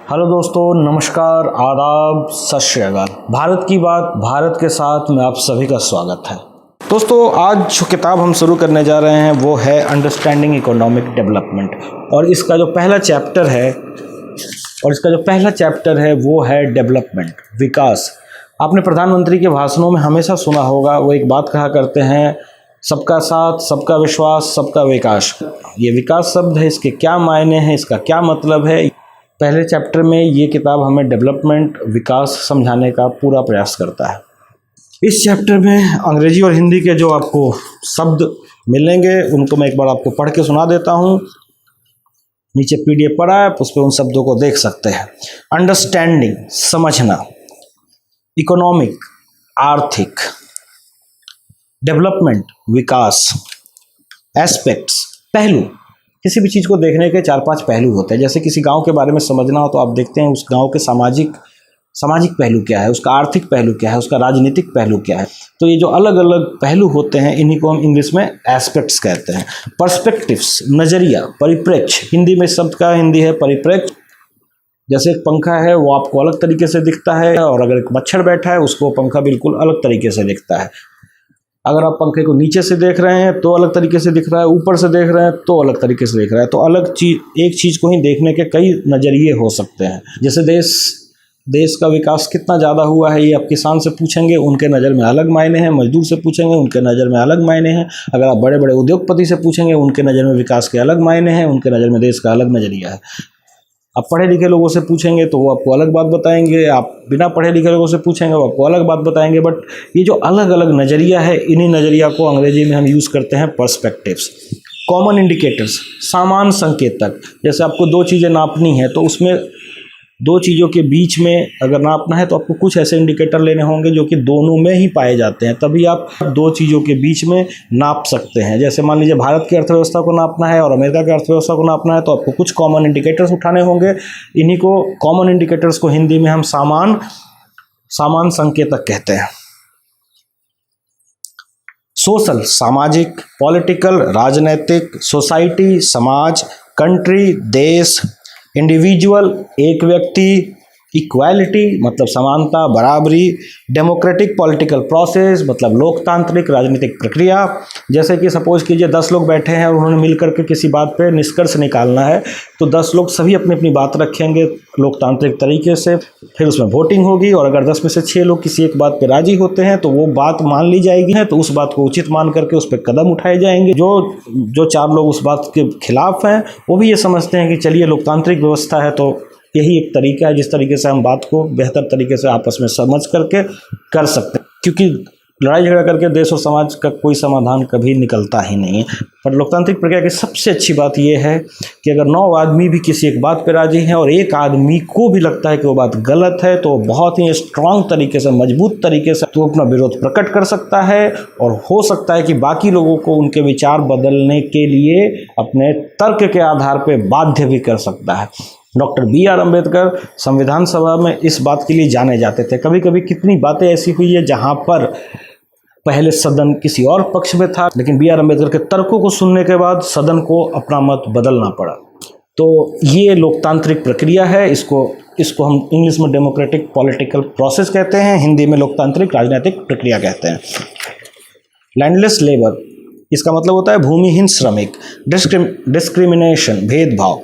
Hello दोस्तों, नमस्कार, आदाब, सत श्री अकाल। भारत की बात भारत के साथ में आप सभी का स्वागत है। दोस्तों, आज जो किताब हम शुरू करने जा रहे हैं वो है अंडरस्टैंडिंग इकोनॉमिक डेवलपमेंट और इसका जो पहला चैप्टर है वो है डेवलपमेंट, विकास। आपने प्रधानमंत्री के भाषणों में हमेशा सुना होगा, वो एक बात कहा करते हैं, सबका साथ, सबका विश्वास, सबका विकास। ये विकास शब्द है, इसके क्या मायने हैं, इसका क्या मतलब है। पहले चैप्टर में ये किताब हमें डेवलपमेंट, विकास समझाने का पूरा प्रयास करता है। इस चैप्टर में अंग्रेजी और हिंदी के जो आपको शब्द मिलेंगे उनको मैं एक बार आपको पढ़ के सुना देता हूँ। नीचे पीडीएफ पड़ा है, उस पर उन शब्दों को देख सकते हैं। अंडरस्टैंडिंग, समझना। इकोनॉमिक, आर्थिक। डेवलपमेंट, विकास। एस्पेक्ट्स, पहलू। किसी भी चीज़ को देखने के 4-5 पहलू होते हैं। जैसे किसी गांव के बारे में समझना हो तो आप देखते हैं उस गांव के सामाजिक पहलू क्या है, उसका आर्थिक पहलू क्या है, उसका राजनीतिक पहलू क्या है। तो ये जो अलग अलग पहलू होते हैं इन्हीं को हम इंग्लिश में एस्पेक्ट्स कहते हैं। पर्सपेक्टिव्स, नज़रिया, परिप्रेक्ष्य। हिंदी में शब्द का हिंदी है परिप्रेक्ष्य। जैसे एक पंखा है वो आपको अलग तरीके से दिखता है, और अगर एक मच्छर बैठा है उसको पंखा बिल्कुल अलग तरीके से दिखता है। अगर आप पंखे को नीचे से देख रहे हैं तो अलग तरीके से दिख रहा है, ऊपर से देख रहे हैं तो अलग तरीके से दिख रहा है। तो एक चीज़ को ही देखने के कई नज़रिए हो सकते हैं। जैसे देश का विकास कितना ज़्यादा हुआ है ये आप किसान से पूछेंगे, उनके नज़र में अलग मायने हैं। मजदूर से पूछेंगे, उनके नज़र में अलग मायने हैं। अगर आप बड़े बड़े उद्योगपति से पूछेंगे, उनके नज़र में विकास के अलग मायने हैं, उनके नज़र में देश का अलग नज़रिया है। आप पढ़े लिखे लोगों से पूछेंगे तो वो आपको अलग बात बताएंगे, आप बिना पढ़े लिखे लोगों से पूछेंगे वो आपको अलग बात बताएंगे। बट ये जो अलग अलग नज़रिया है, इन्हीं नज़रिया को अंग्रेजी में हम यूज़ करते हैं पर्सपेक्टिव्स। कॉमन इंडिकेटर्स, सामान्य संकेतक। जैसे आपको दो चीज़ें नापनी है तो उसमें दो चीज़ों के बीच में अगर नापना है तो आपको कुछ ऐसे इंडिकेटर लेने होंगे जो कि दोनों में ही पाए जाते हैं, तभी आप दो चीज़ों के बीच में नाप सकते हैं। जैसे मान लीजिए भारत की अर्थव्यवस्था को नापना है और अमेरिका की अर्थव्यवस्था को नापना है तो आपको कुछ कॉमन इंडिकेटर्स उठाने होंगे। इन्हीं को कॉमन इंडिकेटर्स को हिंदी में हम सामान्य संकेतक कहते हैं। सोशल, सामाजिक। पॉलिटिकल, राजनैतिक। सोसाइटी, समाज। कंट्री, देश। इंडिविजुअल, एक व्यक्ति। इक्वालिटी मतलब समानता, बराबरी। डेमोक्रेटिक पॉलिटिकल प्रोसेस मतलब लोकतांत्रिक राजनीतिक प्रक्रिया। जैसे कि सपोज कीजिए 10 लोग बैठे हैं और उन्होंने मिलकर के किसी बात पे निष्कर्ष निकालना है, तो 10 लोग सभी अपनी अपनी बात रखेंगे लोकतांत्रिक तरीके से, फिर उसमें वोटिंग होगी और अगर 10 में से 6 लोग किसी एक बात पे राजी होते हैं तो वो बात मान ली जाएगी है, तो उस बात को उचित मान करके उस पर कदम उठाए जाएंगे। जो 4 लोग उस बात के खिलाफ हैं वो भी ये समझते हैं कि चलिए लोकतांत्रिक व्यवस्था है तो यही एक तरीका है जिस तरीके से हम बात को बेहतर तरीके से आपस में समझ करके कर सकते हैं, क्योंकि लड़ाई झगड़ा करके देश और समाज का कोई समाधान कभी निकलता ही नहीं है। पर लोकतांत्रिक प्रक्रिया की सबसे अच्छी बात यह है कि अगर 9 आदमी भी किसी एक बात पर राजी हैं और एक आदमी को भी लगता है कि वो बात गलत है तो बहुत ही स्ट्रांग तरीके से, मजबूत तरीके से तो अपना विरोध प्रकट कर सकता है, और हो सकता है कि बाकी लोगों को उनके विचार बदलने के लिए अपने तर्क के आधार पर बाध्य भी कर सकता है। Doctor B.R. अम्बेडकर संविधान सभा में इस बात के लिए जाने जाते थे। कभी कभी कितनी बातें ऐसी हुई है जहां पर पहले सदन किसी और पक्ष में था, लेकिन B.R. अम्बेडकर के तर्कों को सुनने के बाद सदन को अपना मत बदलना पड़ा। तो ये लोकतांत्रिक प्रक्रिया है। इसको हम इंग्लिश में डेमोक्रेटिक पॉलिटिकल प्रोसेस कहते हैं, हिंदी में लोकतांत्रिक राजनीतिक प्रक्रिया कहते हैं। लैंडलेस लेबर, इसका मतलब होता है भूमिहीन श्रमिक। डिस्क्रिमिनेशन, भेदभाव।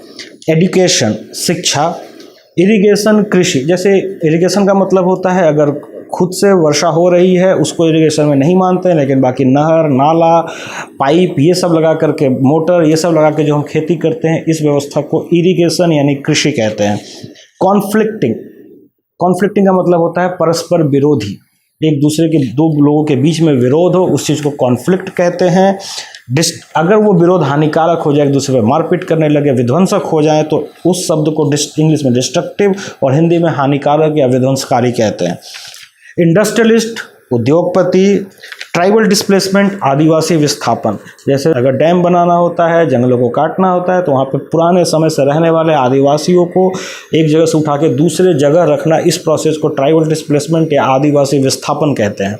एजुकेशन, शिक्षा। इरिगेशन, कृषि। जैसे इरिगेशन का मतलब होता है अगर खुद से वर्षा हो रही है उसको इरिगेशन में नहीं मानते हैं, लेकिन बाकी नहर, नाला, पाइप ये सब लगा करके, मोटर ये सब लगा के जो हम खेती करते हैं, इस व्यवस्था को इरिगेशन यानी कृषि कहते हैं। कॉन्फ्लिक्टिंग का मतलब होता है परस्पर विरोधी, एक दूसरे के दो लोगों के बीच में विरोध हो, उस चीज़ को कॉन्फ्लिक्ट कहते हैं। अगर वो विरोध हानिकारक हो जाए, एक दूसरे पर मारपीट करने लगे, विध्वंसक हो जाए, तो उस शब्द को इंग्लिश में डिस्ट्रक्टिव और हिंदी में हानिकारक या विध्वंसकारी कहते हैं। इंडस्ट्रियलिस्ट, उद्योगपति। ट्राइबल डिस्प्लेसमेंट, आदिवासी विस्थापन। जैसे अगर डैम बनाना होता है, जंगलों को काटना होता है, तो वहाँ पे पुराने समय से रहने वाले आदिवासियों को एक जगह से उठा के दूसरे जगह रखना, इस प्रोसेस को ट्राइबल डिस्प्लेसमेंट या आदिवासी विस्थापन कहते हैं।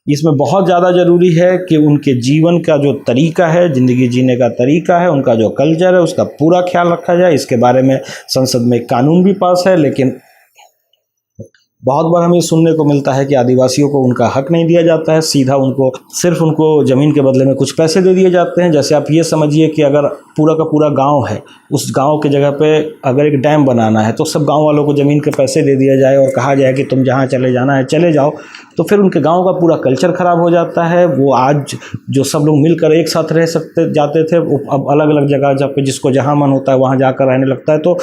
इसमें बहुत ज़्यादा ज़रूरी है कि उनके जीवन का जो तरीका है, ज़िंदगी जीने का तरीका है, उनका जो कल्चर है, उसका पूरा ख्याल रखा जाए। इसके बारे में संसद में कानून भी पास है, लेकिन बहुत बार हमें सुनने को मिलता है कि आदिवासियों को उनका हक नहीं दिया जाता है, सीधा उनको सिर्फ उनको ज़मीन के बदले में कुछ पैसे दे दिए जाते हैं। जैसे आप ये समझिए कि अगर पूरा का पूरा गांव है, उस गांव के जगह पे अगर एक डैम बनाना है तो सब गांव वालों को ज़मीन के पैसे दे दिया जाए और कहा जाए कि तुम जहाँ चले जाना है चले जाओ, तो फिर उनके गाँव का पूरा कल्चर ख़राब हो जाता है। वो आज जो सब लोग मिलकर एक साथ रह सकते जाते थे, वो अब अलग अलग जगह जब पे जिसको जहाँ मन होता है वहाँ जाकर रहने लगता है, तो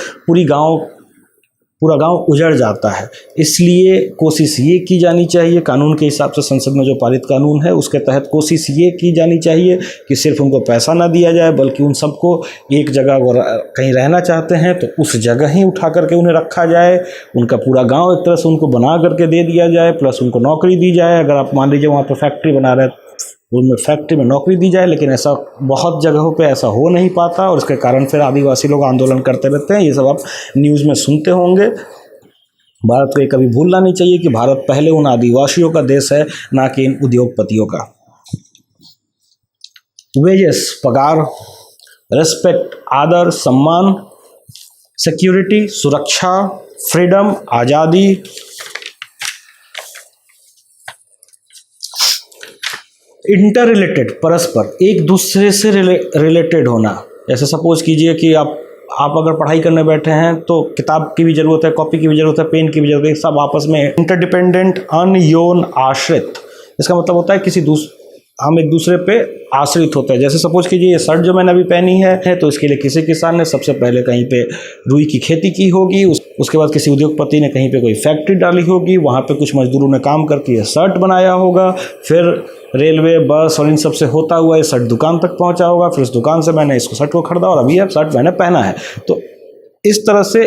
पूरा गांव उजड़ जाता है। इसलिए कोशिश ये की जानी चाहिए, कानून के हिसाब से संसद में जो पारित कानून है उसके तहत कोशिश ये की जानी चाहिए कि सिर्फ उनको पैसा ना दिया जाए, बल्कि उन सबको एक जगह वो कहीं रहना चाहते हैं तो उस जगह ही उठा करके उन्हें रखा जाए। उनका पूरा गांव एक तरह से उनको बना करके दे दिया जाए, प्लस उनको नौकरी दी जाए। अगर आप मान लीजिए वहाँ पर फैक्ट्री बना रहे हैं, उनमें फैक्ट्री में नौकरी दी जाए, लेकिन ऐसा बहुत जगहों पे ऐसा हो नहीं पाता और इसके कारण फिर आदिवासी लोग आंदोलन करते रहते हैं। ये सब आप न्यूज़ में सुनते होंगे। भारत को ये कभी भूलना नहीं चाहिए कि भारत पहले उन आदिवासियों का देश है, ना कि इन उद्योगपतियों का। वेजेस, पगार, रेस्पेक्ट, आदर, सम्मान, सिक्योरिटी, सुरक्षा, फ्रीडम, आज़ादी, इंटर रिलेटेड, परस्पर एक दूसरे से रिलेटेड होना। जैसे सपोज कीजिए कि आप अगर पढ़ाई करने बैठे हैं तो किताब की भी ज़रूरत है, कॉपी की भी ज़रूरत है, पेन की भी ज़रूरत है, सब आपस में इंटरडिपेंडेंट, अनयोन आश्रित। इसका मतलब होता है हम एक दूसरे पे आश्रित होते हैं। जैसे सपोज कीजिए ये शर्ट जो मैंने अभी पहनी है तो इसके लिए किसी किसान ने सबसे पहले कहीं पे रुई की खेती की होगी, उसके बाद किसी उद्योगपति ने कहीं पे कोई फैक्ट्री डाली होगी, वहाँ पे कुछ मजदूरों ने काम करके ये शर्ट बनाया होगा, फिर रेलवे, बस और इन सब से होता हुआ ये शर्ट दुकान तक पहुँचा होगा, फिर उस दुकान से मैंने इसको शर्ट को खरीदा और अभी अब शर्ट मैंने पहना है। तो इस तरह से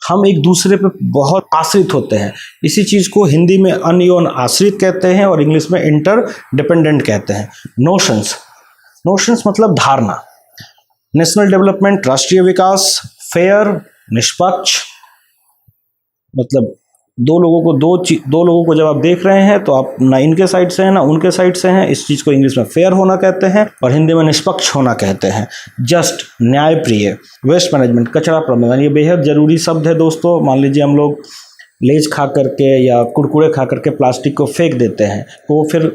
हम एक दूसरे पे बहुत आश्रित होते हैं। इसी चीज़ को हिंदी में अनयोन आश्रित कहते हैं और इंग्लिश में इंटर डिपेंडेंट कहते हैं। नोशंस मतलब धारणा। नेशनल डेवलपमेंट, राष्ट्रीय विकास। फेयर, निष्पक्ष, मतलब दो लोगों को जब आप देख रहे हैं तो आप ना इनके साइड से हैं ना उनके साइड से हैं। इस चीज़ को इंग्लिश में फेयर होना कहते हैं और हिंदी में निष्पक्ष होना कहते हैं। जस्ट, न्यायप्रिय। वेस्ट मैनेजमेंट, कचरा प्रबंधन। ये बेहद ज़रूरी शब्द है दोस्तों। मान लीजिए हम लोग लेज खा करके या कुरकुरे खा करके प्लास्टिक को फेंक देते हैं तो वो फिर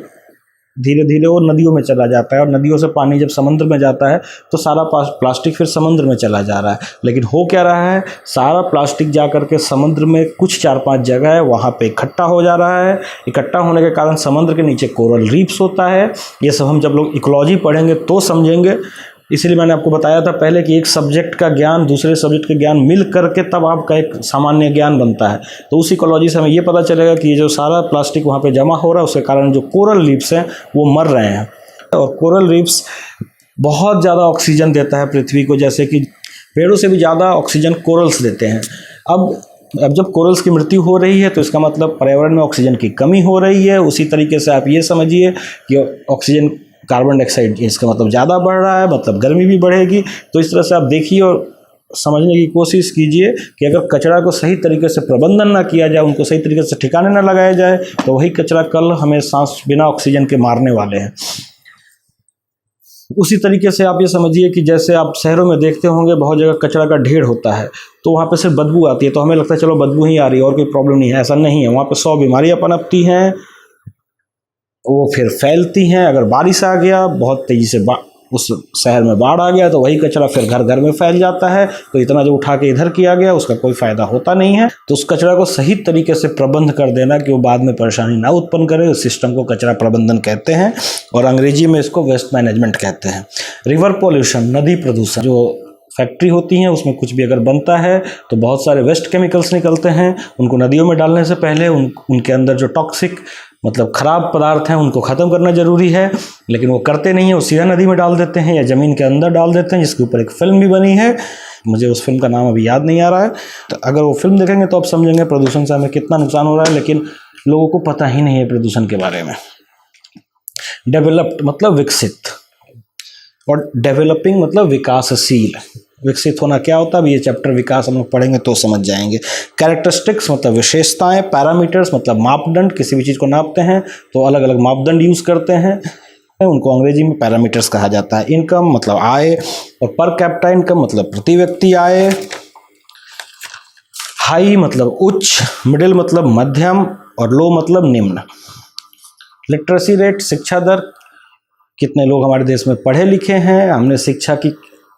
धीरे धीरे वो नदियों में चला जाता है और नदियों से पानी जब समुद्र में जाता है तो सारा प्लास्टिक फिर समुद्र में चला जा रहा है। लेकिन हो क्या रहा है, सारा प्लास्टिक जा करके समुद्र में कुछ 4-5 जगह है वहाँ पे इकट्ठा हो जा रहा है। इकट्ठा होने के कारण समुद्र के नीचे कोरल रीफ्स होता है। ये सब हम जब लोग इकोलॉजी पढ़ेंगे तो समझेंगे। इसलिए मैंने आपको बताया था पहले कि एक सब्जेक्ट का ज्ञान दूसरे सब्जेक्ट के ज्ञान मिल करके तब आपका एक सामान्य ज्ञान बनता है। तो उस इकोलॉजी से हमें ये पता चलेगा कि ये जो सारा प्लास्टिक वहाँ पे जमा हो रहा है उसके कारण जो कोरल रीफ्स हैं वो मर रहे हैं। और कोरल रीफ्स बहुत ज़्यादा ऑक्सीजन देता है पृथ्वी को, जैसे कि पेड़ों से भी ज़्यादा ऑक्सीजन कोरल्स देते हैं। अब जब कोरल्स की मृत्यु हो रही है तो इसका मतलब पर्यावरण में ऑक्सीजन की कमी हो रही है। उसी तरीके से आप ये समझिए कि ऑक्सीजन, कार्बन डाइऑक्साइड इसका मतलब ज़्यादा बढ़ रहा है, मतलब गर्मी भी बढ़ेगी। तो इस तरह से आप देखिए और समझने की कोशिश कीजिए कि अगर कचरा को सही तरीके से प्रबंधन ना किया जाए, उनको सही तरीके से ठिकाने ना लगाया जाए तो वही कचरा कल हमें सांस बिना ऑक्सीजन के मारने वाले हैं। उसी तरीके से आप ये समझिए कि जैसे आप शहरों में देखते होंगे बहुत जगह कचरा का ढेर होता है तो वहाँ पे सिर्फ बदबू आती है तो हमें लगता है चलो बदबू ही आ रही है और कोई प्रॉब्लम नहीं है। ऐसा नहीं है, वहाँ पे 100 बीमारियाँ पनपती हैं, वो फिर फैलती हैं। अगर बारिश आ गया, बहुत तेज़ी से उस शहर में बाढ़ आ गया तो वही कचरा फिर घर घर में फैल जाता है। तो इतना जो उठा के इधर किया गया उसका कोई फ़ायदा होता नहीं है। तो उस कचरा को सही तरीके से प्रबंध कर देना कि वो बाद में परेशानी ना उत्पन्न करे, उस सिस्टम को कचरा प्रबंधन कहते हैं और अंग्रेजी में इसको वेस्ट मैनेजमेंट कहते हैं। रिवर पॉल्यूशन, नदी प्रदूषण। जो फैक्ट्री होती हैं उसमें कुछ भी अगर बनता है तो बहुत सारे वेस्ट केमिकल्स निकलते हैं। उनको नदियों में डालने से पहले उनके अंदर जो टॉक्सिक मतलब ख़राब पदार्थ हैं उनको ख़त्म करना ज़रूरी है, लेकिन वो करते नहीं है। वो सीधा नदी में डाल देते हैं या ज़मीन के अंदर डाल देते हैं, जिसके ऊपर एक फ़िल्म भी बनी है। मुझे उस फिल्म का नाम अभी याद नहीं आ रहा है। तो अगर वो फिल्म देखेंगे तो आप समझेंगे प्रदूषण से हमें कितना नुकसान हो रहा है, लेकिन लोगों को पता ही नहीं है प्रदूषण के बारे में। डेवलप्ड मतलब विकसित और डेवलपिंग मतलब विकासशील। विकसित होना क्या होता है, अब ये चैप्टर विकास हम लोग पढ़ेंगे तो समझ जाएंगे। कैरेक्टरिस्टिक्स मतलब विशेषताएं, पैरामीटर्स मतलब मापदंड, किसी भी चीज़ को नापते हैं तो अलग अलग मापदंड यूज़ करते हैं, उनको अंग्रेजी में पैरामीटर्स कहा जाता है। इनकम मतलब आय, और पर कैपिटा इनकम मतलब प्रति व्यक्ति आय। हाई मतलब उच्च, मिडिल मतलब मध्यम, और लो मतलब निम्न। लिटरेसी रेट शिक्षा दर, कितने लोग हमारे देश में पढ़े लिखे हैं, हमने शिक्षा की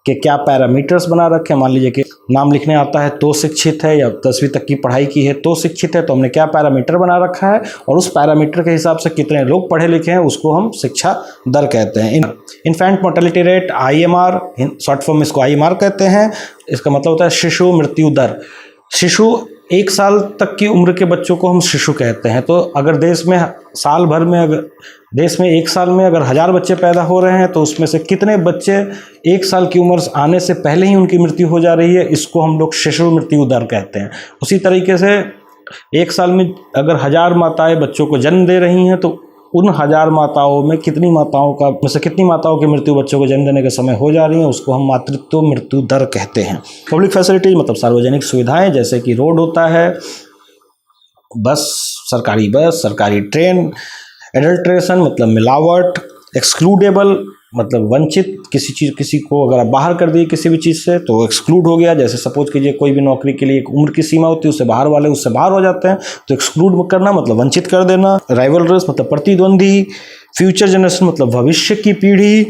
के क्या पैरामीटर्स बना रखे हैं। मान लीजिए कि नाम लिखने आता है तो शिक्षित है, या 10वीं तक की पढ़ाई की है तो शिक्षित है, तो हमने क्या पैरामीटर बना रखा है, और उस पैरामीटर के हिसाब से कितने लोग पढ़े लिखे हैं उसको हम शिक्षा दर कहते हैं। Infant mortality rate IMR, short form इसको IMR कहते हैं। इसका मतलब होता है शिशु मृत्यु दर। शिशु 1 साल तक की उम्र के बच्चों को हम शिशु कहते हैं। तो अगर देश में साल भर में, अगर देश में 1 साल में अगर 1000 बच्चे पैदा हो रहे हैं तो उसमें से कितने बच्चे 1 साल की उम्र आने से पहले ही उनकी मृत्यु हो जा रही है, इसको हम लोग शिशु मृत्यु दर कहते हैं। उसी तरीके से 1 साल में अगर 1000 माताएं बच्चों को जन्म दे रही हैं तो उन 1000 माताओं में कितनी माताओं की मृत्यु बच्चों को जन्म देने के समय हो जा रही है, उसको हम मातृत्व मृत्यु दर कहते हैं। पब्लिक फैसिलिटी मतलब सार्वजनिक सुविधाएं, जैसे कि रोड होता है, बस, सरकारी ट्रेन। एडल्ट्रेशन मतलब मिलावट। एक्सक्लूडेबल मतलब वंचित, किसी को अगर आप बाहर कर दिए किसी भी चीज़ से तो एक्सक्लूड हो गया। जैसे सपोज कीजिए कोई भी नौकरी के लिए एक उम्र की सीमा होती है, उससे बाहर वाले उससे बाहर हो जाते हैं, तो एक्सक्लूड करना मतलब वंचित कर देना। राइवलरस मतलब प्रतिद्वंदी। फ्यूचर जनरेशन मतलब भविष्य की पीढ़ी।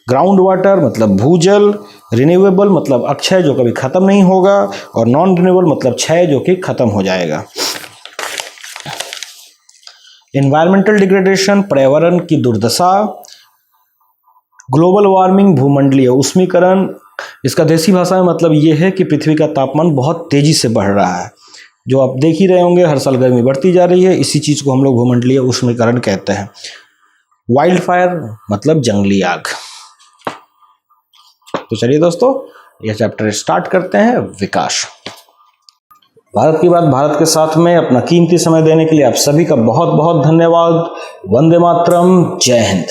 ग्राउंड वाटर मतलब भूजल। रिन्यूएबल मतलब अक्षय जो कभी खत्म नहीं होगा, और नॉन रिन्यूएबल मतलब क्षय जो कि खत्म हो जाएगा। एनवायरमेंटल डिग्रेडेशन पर्यावरण की दुर्दशा। ग्लोबल वार्मिंग भूमंडलीय उष्मीकरण, इसका देसी भाषा में मतलब ये है कि पृथ्वी का तापमान बहुत तेजी से बढ़ रहा है, जो आप देख ही रहे होंगे, हर साल गर्मी बढ़ती जा रही है, इसी चीज़ को हम लोग भूमंडलीय उष्मीकरण कहते हैं। वाइल्ड फायर मतलब जंगली आग। तो चलिए दोस्तों, यह चैप्टर स्टार्ट करते हैं, विकास। भारत की बात भारत के साथ में अपना कीमती समय देने के लिए आप सभी का बहुत बहुत धन्यवाद। वंदे मातरम, जय हिंद।